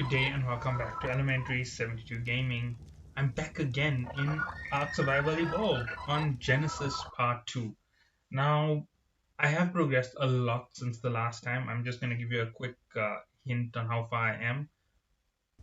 Good day and welcome back to Elementary 72 Gaming. I'm back again in Ark Survival Evolved on Genesis Part 2. Now, I have progressed a lot since the last time. I'm just going to give you a quick hint on how far I am.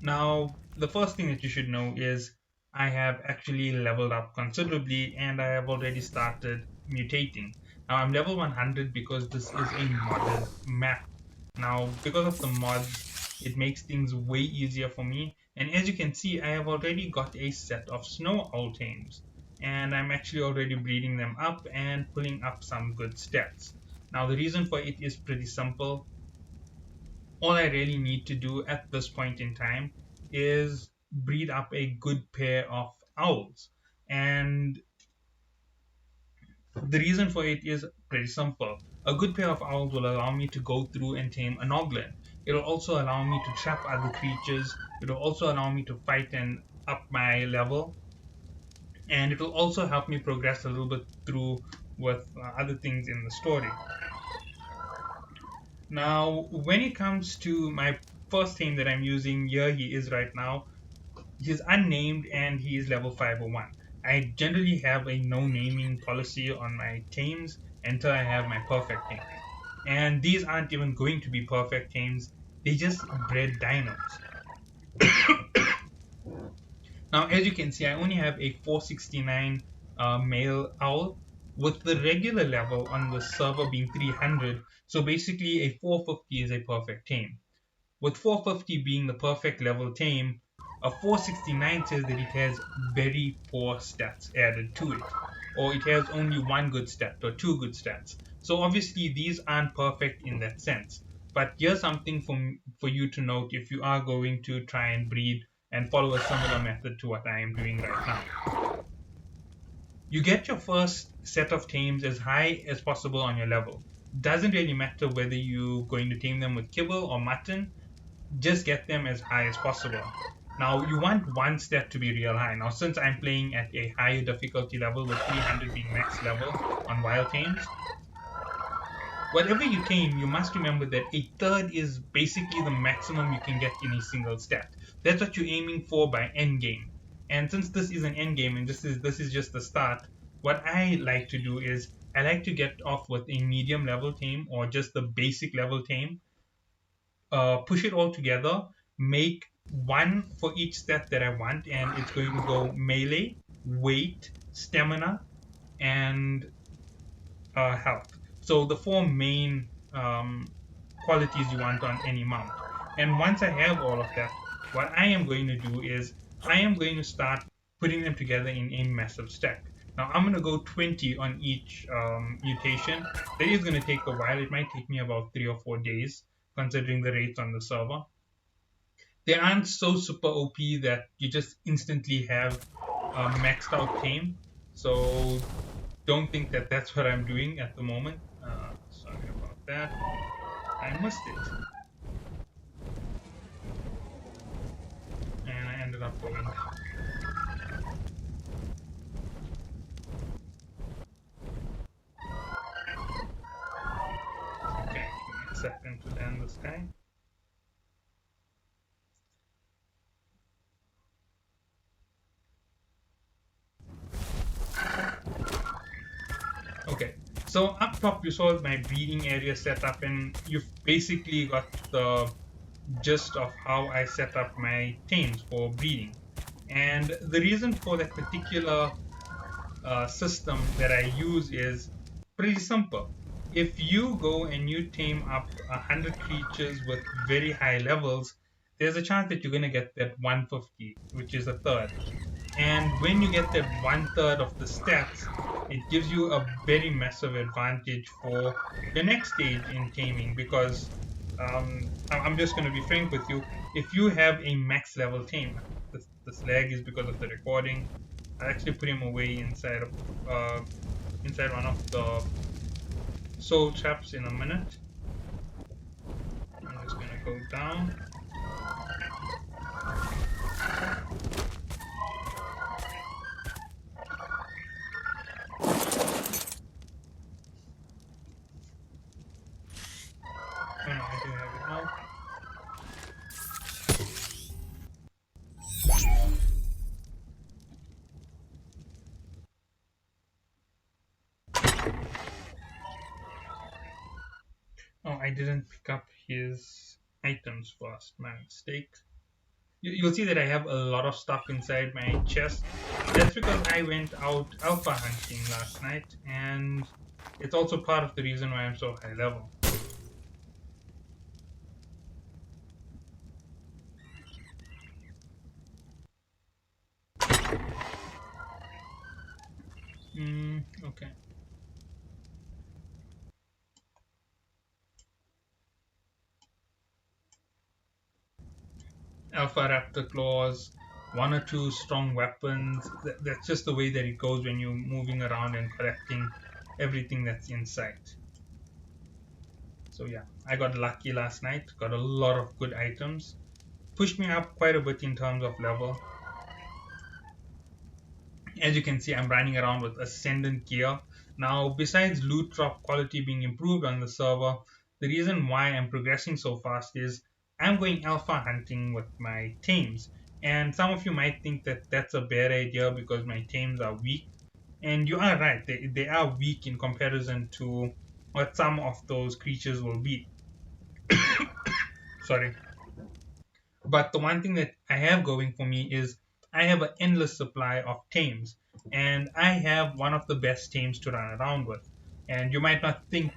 Now, the first thing that you should know is I have actually leveled up considerably and I have already started mutating. Now, I'm level 100 because this is a modded map. Now, because of the mods, it makes things way easier for me. And as you can see, I have already got a set of snow owl tames. And I'm actually already breeding them up and pulling up some good stats. Now, the reason for it is pretty simple. All I really need to do at this point in time is breed up a good pair of owls. And the reason for it is pretty simple. A good pair of owls will allow me to go through and tame an oglin. It'll also allow me to trap other creatures. It'll also allow me to fight and up my level. And it will also help me progress a little bit through with other things in the story. Now, when it comes to my first tame that I'm using, here he is right now. He's unnamed and he is level 501. I generally have a no naming policy on my tames until I have my perfect tame. And these aren't even going to be perfect tames, they just bred dinos. Now, as you can see, I only have a 469 male owl with the regular level on the server being 300. So basically, a 450 is a perfect tame. With 450 being the perfect level tame, a 469 says that it has very poor stats added to it, or it has only one good stat or two good stats. So obviously these aren't perfect in that sense. But here's something for you to note if you are going to try and breed and follow a similar method to what I am doing right now. You get your first set of tames as high as possible on your level. Doesn't really matter whether you're going to tame them with kibble or mutton, just get them as high as possible. Now, you want one stat to be real high. Now, since I'm playing at a higher difficulty level with 300 being max level on wild tames, whatever you tame, you must remember that a third is basically the maximum you can get in a single stat. That's what you're aiming for by endgame. And since this is an endgame and this is just the start, what I like to do is I like to get off with a medium level tame or just the basic level tame, push it all together, make one for each stat that I want, and it's going to go melee, weight, stamina, and health. So the four main qualities you want on any mount. And once I have all of that, what I am going to do is I am going to start putting them together in a massive stack. Now I'm going to go 20 on each mutation. That is going to take a while. It might take me about 3 or 4 days considering the rates on the server. They aren't so super OP that you just instantly have a maxed out tame. So don't think that that's what I'm doing at the moment. Sorry about that. I missed it. And I ended up going down. Okay, give me a second to land this guy. Okay, so up top you saw my breeding area set up and you've basically got the gist of how I set up my tames for breeding. And the reason for that particular system that I use is pretty simple. If you go and you tame up 100 creatures with very high levels, there's a chance that you're going to get that 150, which is a third. And when you get that one third of the stats, it gives you a very massive advantage for the next stage in taming because I'm just going to be frank with you. If you have a max level tame, this lag is because of the recording. I'll actually put him away inside one of the soul traps in a minute. I'm just going to go down. I do have it now. didn't pick up his items first. My mistake. You'll see that I have a lot of stuff inside my chest. That's because I went out alpha hunting last night, and it's also part of the reason why I'm so high level. Okay. Alpha raptor claws, one or two strong weapons. That's just the way that it goes when you're moving around and collecting everything that's in sight. So yeah, I got lucky last night, got a lot of good items, pushed me up quite a bit in terms of level. As you can see, I'm running around with Ascendant gear. Now, besides loot drop quality being improved on the server, the reason why I'm progressing so fast is I'm going alpha hunting with my tames. And some of you might think that that's a bad idea because my tames are weak. And you are right, they are weak in comparison to what some of those creatures will be. Sorry. But the one thing that I have going for me is I have an endless supply of tames, and I have one of the best tames to run around with. And you might not think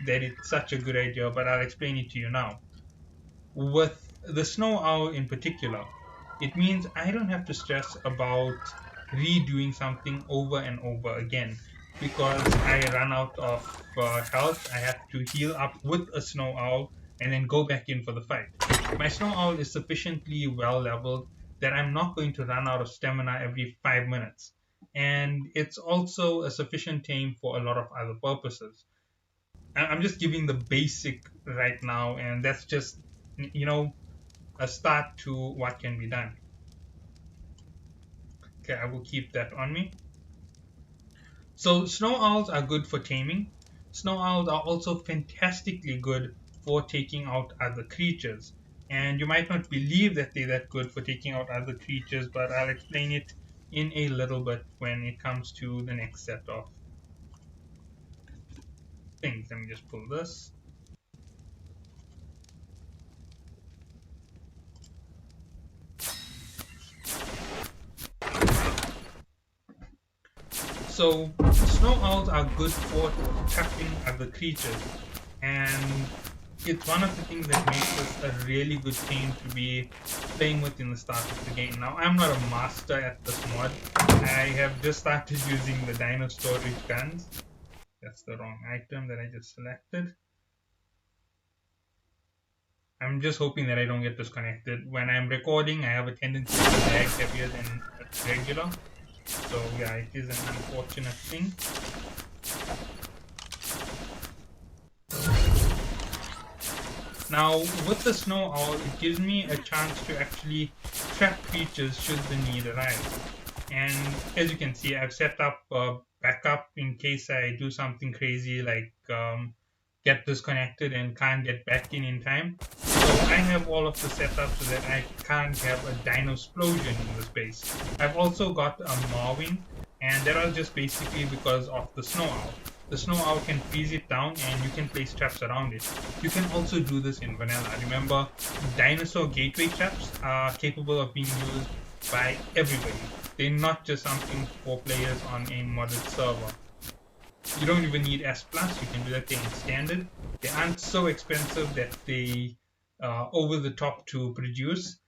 that it's such a good idea, but I'll explain it to you now. With the snow owl in particular, it means I don't have to stress about redoing something over and over again because I run out of health. I have to heal up with a snow owl and then go back in for the fight. My snow owl is sufficiently well leveled that I'm not going to run out of stamina every 5 minutes. And it's also a sufficient tame for a lot of other purposes. I'm just giving the basic right now, and that's just, you know, a start to what can be done. Okay, I will keep that on me. So snow owls are good for taming. Snow owls are also fantastically good for taking out other creatures. And you might not believe that they're that good for taking out other creatures, but I'll explain it in a little bit when it comes to the next set of things. Let me just pull this. So snow owls are good for trapping other creatures, and it's one of the things that makes us a really good team to be playing with in the start of the game. Now, I'm not a master at this mod. I have just started using the dino storage guns. That's the wrong item that I just selected. I'm just hoping that I don't get disconnected. When I'm recording, I have a tendency to lag heavier than regular. So yeah, it is an unfortunate thing. Now, with the snow owl, it gives me a chance to actually trap creatures should the need arise. And as you can see, I've set up backup in case I do something crazy like get disconnected and can't get back in time. So I have all of the setup so that I can't have a dino explosion in the space. I've also got a Marwing, and that was just basically because of the snow owl. The snow owl can freeze it down and you can place traps around it. You can also do this in vanilla. Remember, dinosaur gateway traps are capable of being used by everybody. They're not just something for players on a modded server. You don't even need S+, you can do that thing in standard. They aren't so expensive that they over the top to produce.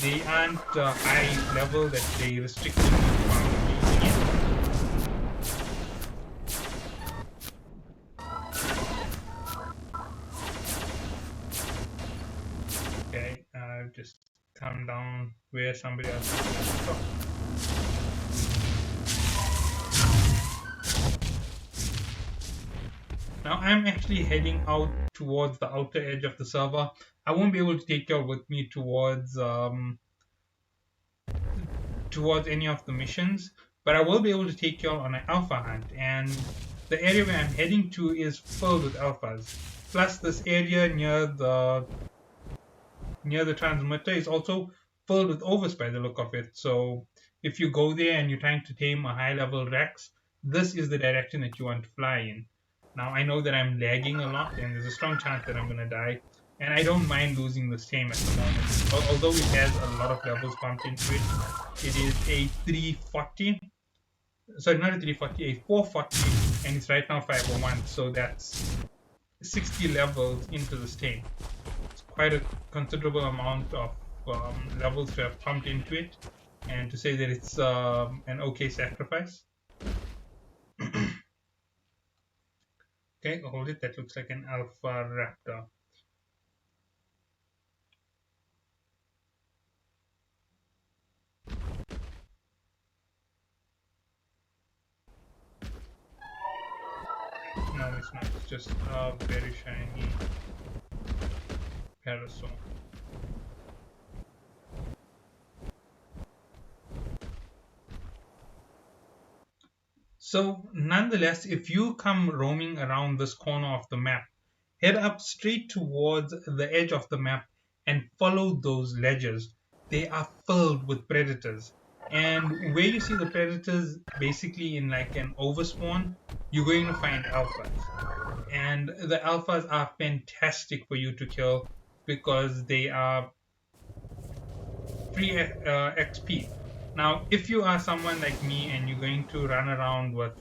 They aren't high level that they restrict you from using it. Okay, I've just come down where somebody else is going. Now I'm actually heading out towards the outer edge of the server. I won't be able to take y'all with me towards any of the missions, but I will be able to take y'all on an alpha hunt. And the area where I'm heading to is filled with alphas. Plus, this area near the transmitter is also filled with overs by the look of it. So if you go there and you're trying to tame a high level Rex, this is the direction that you want to fly in. Now I know that I'm lagging a lot and there's a strong chance that I'm going to die. And I don't mind losing this tame at the moment. Although it has a lot of levels pumped into it. It is a 340. Sorry, not a 340, a 440. And it's right now 501. So that's 60 levels into this tame. It's quite a considerable amount of levels to have pumped into it. And to say that it's an okay sacrifice. Okay, hold it. That looks like an alpha raptor. No, it's not. It's just a very shiny parasol. So, nonetheless, if you come roaming around this corner of the map, head up straight towards the edge of the map and follow those ledges. They are filled with predators. And where you see the predators basically in like an overspawn, you're going to find alphas. And the alphas are fantastic for you to kill because they are free XP. Now, if you are someone like me and you're going to run around with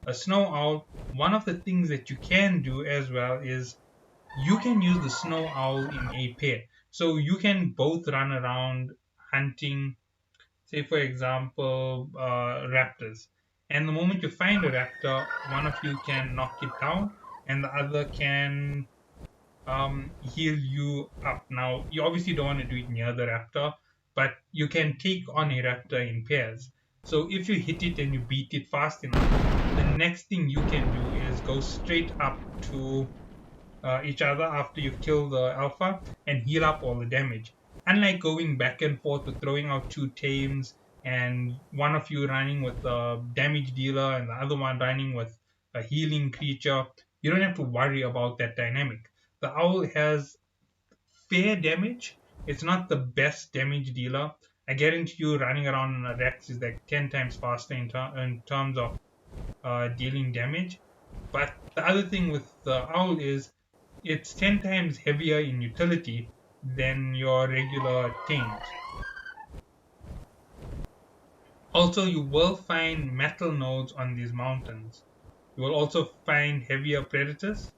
a snow owl, one of the things that you can do as well is you can use the snow owl in a pair. So you can both run around hunting, say for example, raptors. And the moment you find a raptor, one of you can knock it down and the other can heal you up. Now, you obviously don't want to do it near the raptor, but you can take on a raptor in pairs. So if you hit it and you beat it fast enough, the next thing you can do is go straight up to each other after you've killed the alpha and heal up all the damage. Unlike going back and forth with throwing out two tames and one of you running with a damage dealer and the other one running with a healing creature, you don't have to worry about that dynamic. The owl has fair damage. It's not the best damage dealer. I guarantee you running around on a Rex is like 10 times faster in terms of dealing damage. But the other thing with the owl is it's 10 times heavier in utility than your regular tames. Also, you will find metal nodes on these mountains. You will also find heavier predators.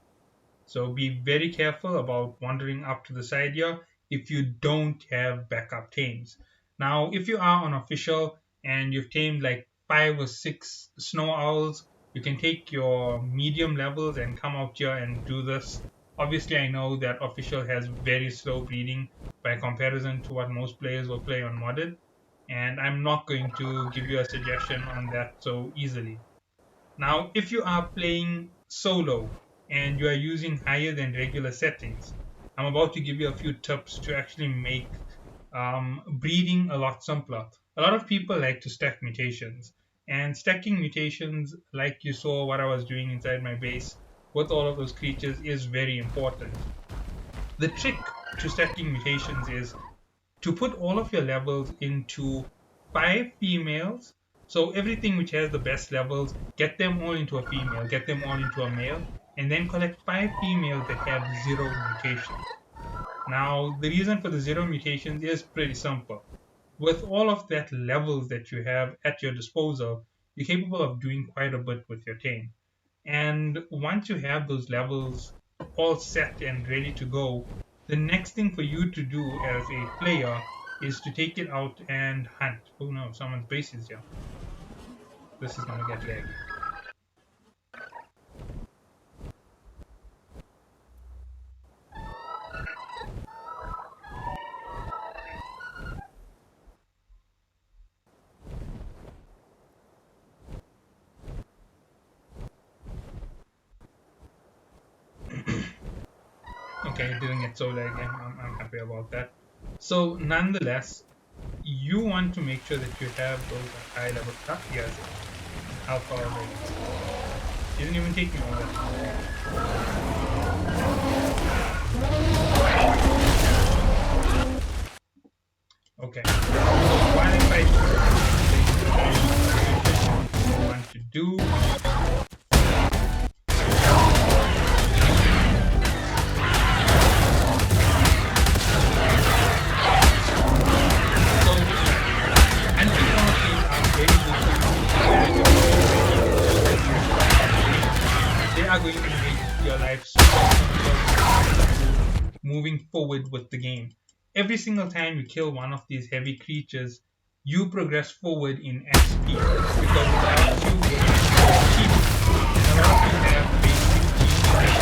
So be very careful about wandering up to the side here if you don't have backup tames. Now, if you are on official and you've tamed like 5 or 6 snow owls, you can take your medium levels and come out here and do this. Obviously, I know that official has very slow breeding by comparison to what most players will play on modded, and I'm not going to give you a suggestion on that so easily. Now, if you are playing solo and you are using higher than regular settings, I'm about to give you a few tips to actually make breeding a lot simpler. A lot of people like to stack mutations, and stacking mutations, like you saw what I was doing inside my base with all of those creatures, is very important. The trick to stacking mutations is to put all of your levels into 5 females. So everything which has the best levels, get them all into a female, get them all into a male, and then collect 5 females that have 0 mutations. Now, the reason for the 0 mutations is pretty simple. With all of that levels that you have at your disposal, you're capable of doing quite a bit with your tame. And once you have those levels all set and ready to go, the next thing for you to do as a player is to take it out and hunt. Oh no, someone's base is here. This is gonna get laggy. Okay, it didn't get so laggy. I'm happy about that. So nonetheless, you want to make sure that you have those high level stuff. Yes, alpha already. Didn't even take me all that long. Okay. So while if I what you want to do forward with the game. Every single time you kill one of these heavy creatures, you progress forward in XP because it helps you with your keep. And a lot of you have basic keys that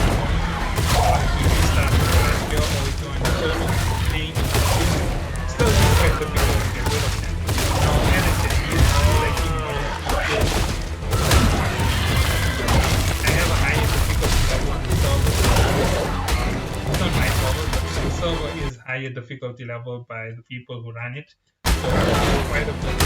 you restart the character or if you're on a solo playing, it's still quite difficult to get rid of them. Now, as I said, these are like I have a higher difficulty level on the server. It's not my server, but the server is higher difficulty level by the people who run it. So quite a bit.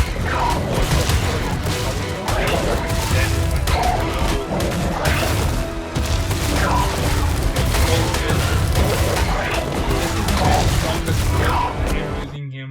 This is my strongest skill. I am using him.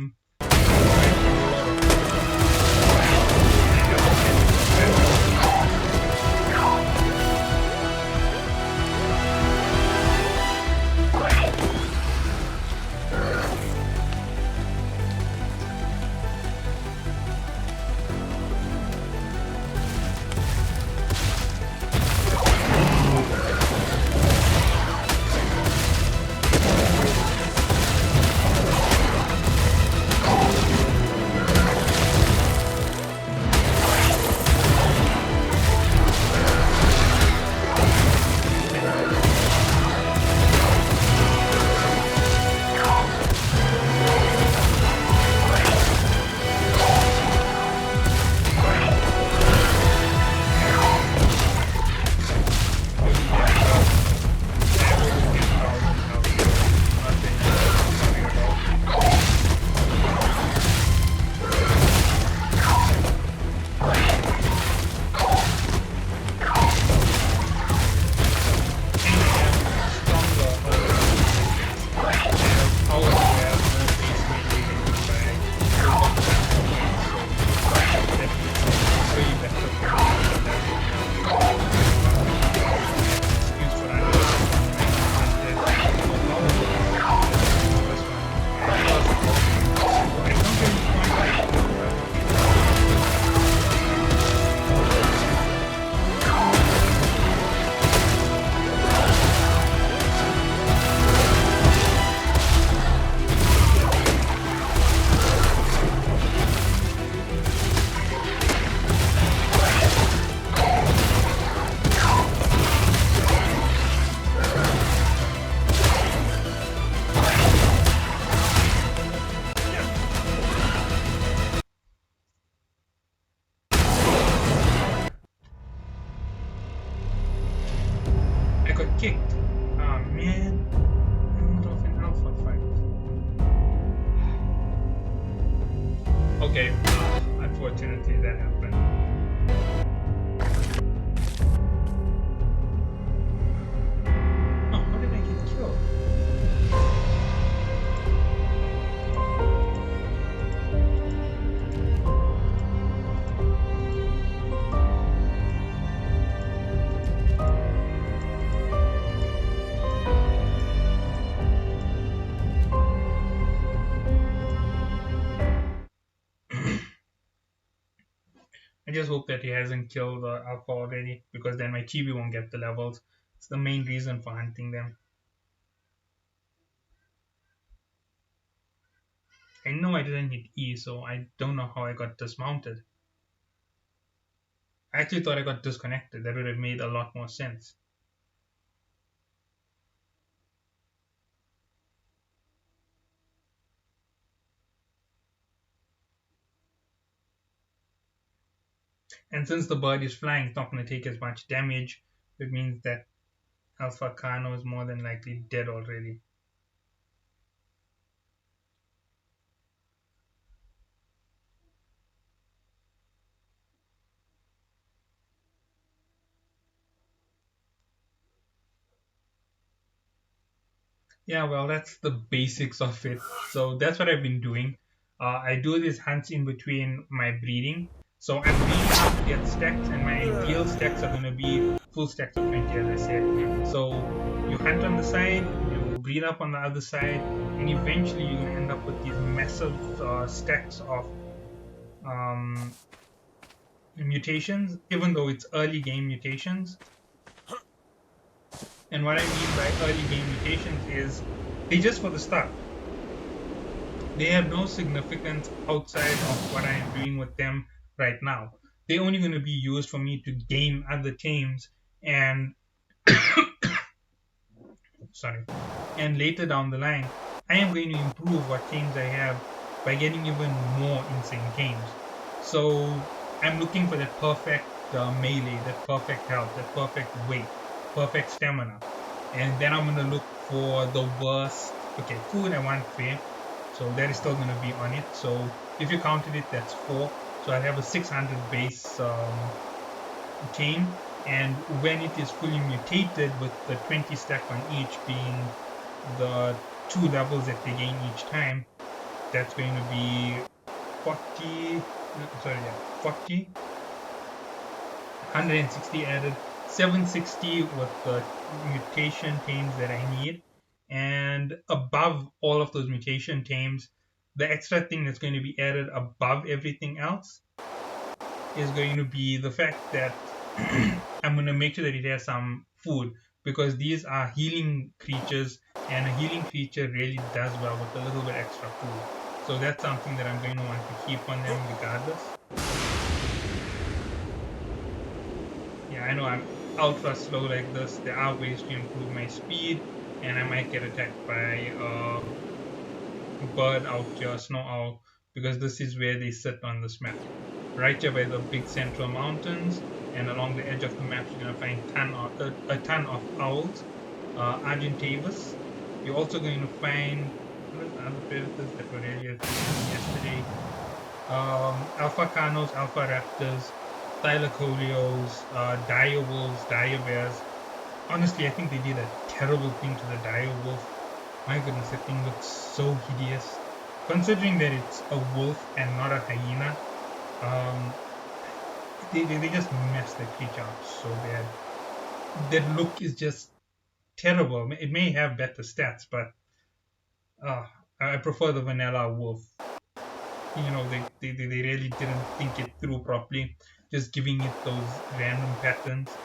I got kicked. Oh man. In the middle of an alpha fight. Okay. Unfortunately that happened. Oh, how did I get killed? I just hope that he hasn't killed Alpha already, because then my chibi won't get the levels. It's the main reason for hunting them. I know I didn't hit E, so I don't know how I got dismounted. I actually thought I got disconnected. That would have made a lot more sense. And since the bird is flying, it's not going to take as much damage. It means that Alpha Kano is more than likely dead already. Yeah, well, that's the basics of it. So that's what I've been doing. I do these hunts in between my breeding. So I'm breeding up to get stacks, and my ideal stacks are going to be full stacks of 20, as I said. So you hunt on the side, you breed up on the other side, and eventually you're going to end up with these massive stacks of mutations, even though it's early game mutations. And what I mean by early game mutations is They're just for the start. They have no significance outside of what I am doing with them right now. They're only going to be used for me to gain other teams and sorry, and later down the line, I am going to improve what teams I have by getting even more insane teams. So I'm looking for that perfect melee, that perfect health, that perfect weight, perfect stamina. And then I'm going to look for the worst. Okay, food I want fair, so that is still going to be on it. So if you counted it, that's 4. So I have a 600 base team, and when it is fully mutated with the 20 stack on each being the 2 levels that they gain each time, that's going to be 40, sorry, yeah, 40, 160 added, 760 with the mutation tames that I need, and above all of those mutation tames, the extra thing that's going to be added above everything else is going to be the fact that I'm going to make sure that it has some food, because these are healing creatures, and a healing creature really does well with a little bit extra food. So that's something that I'm going to want to keep on them regardless. Yeah, I know I'm ultra slow like this. There are ways to improve my speed, and I might get attacked by bird out here, snow owl, because this is where they sit on this map. Right here by the big central mountains, and along the edge of the map, you're going to find a ton of owls, Argentavis. You're also going to find, what are the other predators that were earlier yesterday? Alpha Carnos, Alpha Raptors, Thylacolios, dire wolves, dire bears. Honestly, I think they did a terrible thing to the dire wolf. My goodness, that thing looks so hideous. Considering that it's a wolf and not a hyena, um, they just messed the creature up so bad. Their look is just terrible. It may have better stats, but uh, I prefer the vanilla wolf. They really didn't think it through properly, just giving it those random patterns.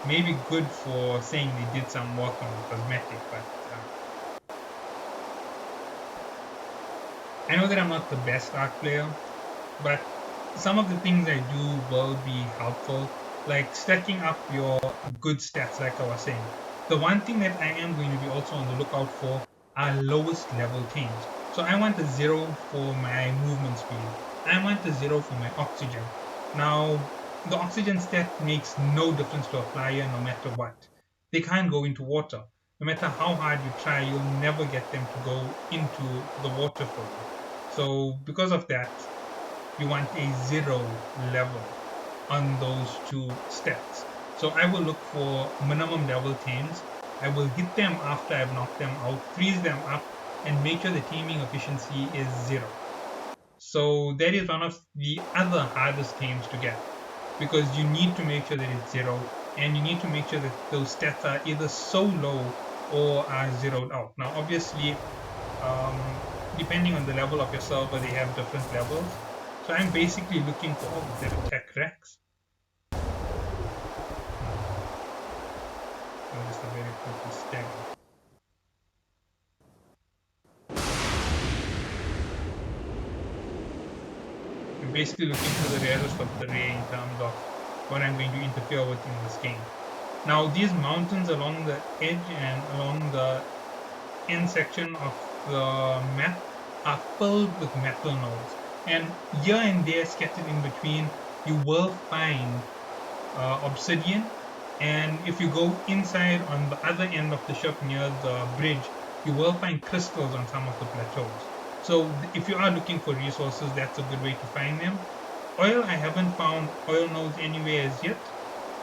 Maybe good for saying they did some work on the cosmetic, but I know that I'm not the best Ark player, but some of the things I do will be helpful, like stacking up your good stats, like I was saying. The one thing that I am going to be also on the lookout for are lowest level teams. So I want a 0 for my movement speed. I want a 0 for my oxygen. Now, the oxygen stat makes no difference to a flyer no matter what. They can't go into water. No matter how hard you try, you'll never get them to go into the water for you. So because of that, you want a 0 level on those 2 stats. So I will look for minimum level teams. I will hit them after I've knocked them out, freeze them up, and make sure the teaming efficiency is 0. So that is one of the other hardest teams to get, because you need to make sure that it's 0, and you need to make sure that those stats are either so low or are zeroed out. Now obviously, depending on the level of your server, they have different levels. So I'm basically looking for that attack racks. Just a very quick stagger. I'm basically looking for the rarest of the rare in terms of what I'm going to interfere with in this game. Now these mountains along the edge and along the end section of the map are filled with metal nodes, and here and there scattered in between you will find obsidian, and if you go inside on the other end of the ship near the bridge, you will find crystals on some of the plateaus. So if you are looking for resources, that's a good way to find them. Oil, I haven't found oil nodes anywhere as yet,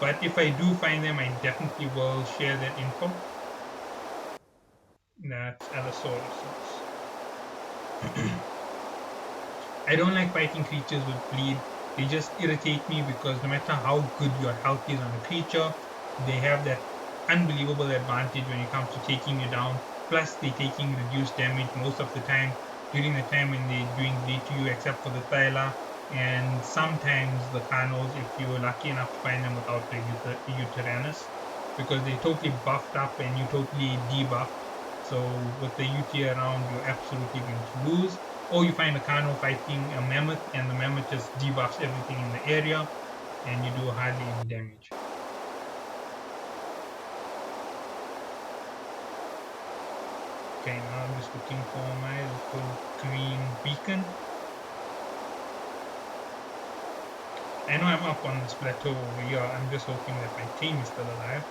but if I do find them, I definitely will share that info. That's Allosaurus. I don't like fighting creatures with bleed. They just irritate me because no matter how good your health is on a creature, they have that unbelievable advantage when it comes to taking you down. Plus, they're taking reduced damage most of the time during the time when they're doing bleed to you, except for the Thyla and sometimes the Carnos if you're lucky enough to find them without the Uteranus, because they're totally buffed up and you totally debuffed. So with the UT around, you're absolutely going to lose. Or you find a Kano fighting a mammoth, and the mammoth just debuffs everything in the area, and you do hardly any damage. Okay, now I'm just looking for my little green beacon. I know I'm up on this plateau over here. I'm just hoping that my team is still alive.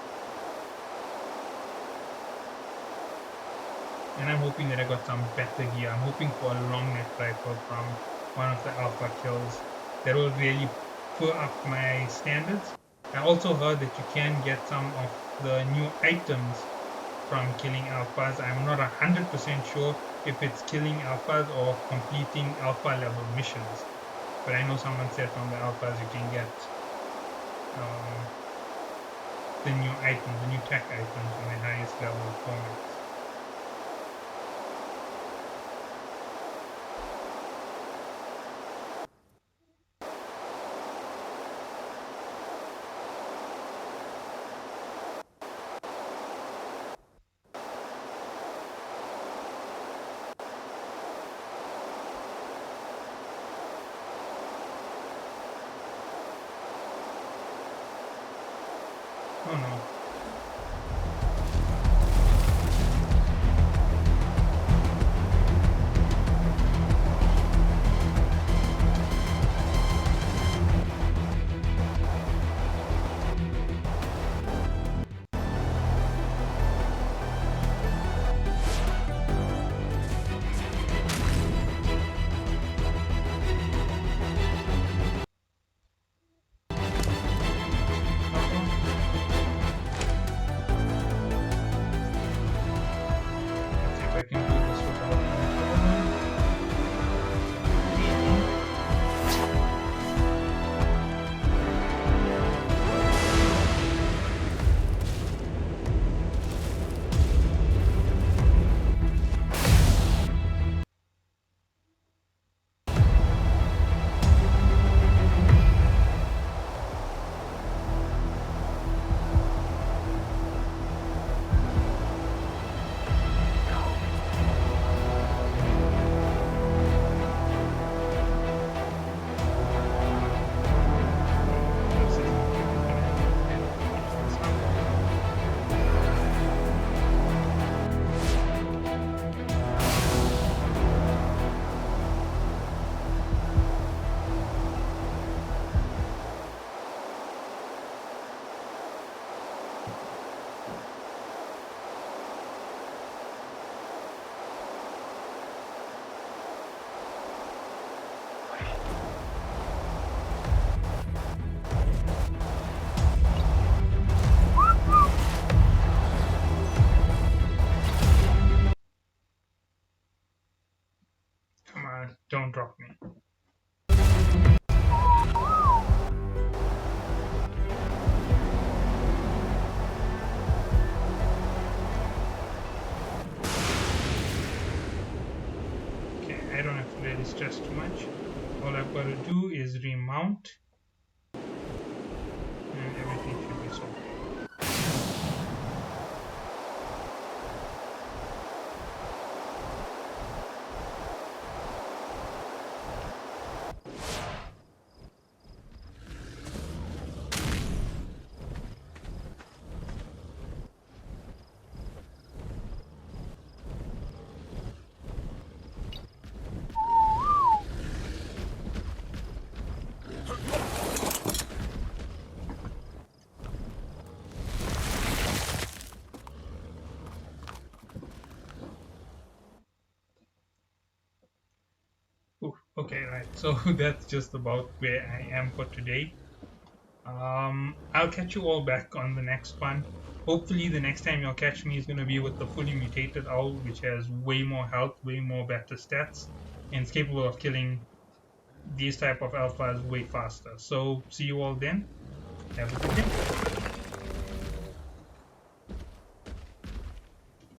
And I'm hoping that I got some better gear. I'm hoping for a long neck rifle from one of the alpha kills that will really pull up my standards. I also heard that you can get some of the new items from killing alphas. I'm not 100% sure if it's killing alphas or completing alpha level missions. But I know someone said from the alphas you can get the new items, the new tech items in the highest level formats. Oh no. Let's see if I can do this without any problem. Come on, don't drop me. Okay, I don't have to really stress too much. All I've got to do is remount, and everything should be solved. Ooh, okay, right. So that's just about where I am for today. I'll catch you all back on the next one. Hopefully, the next time you'll catch me is going to be with the fully mutated owl, which has way more health, way more better stats, and is capable of killing these type of alphas way faster. So, see you all then. Have a good day.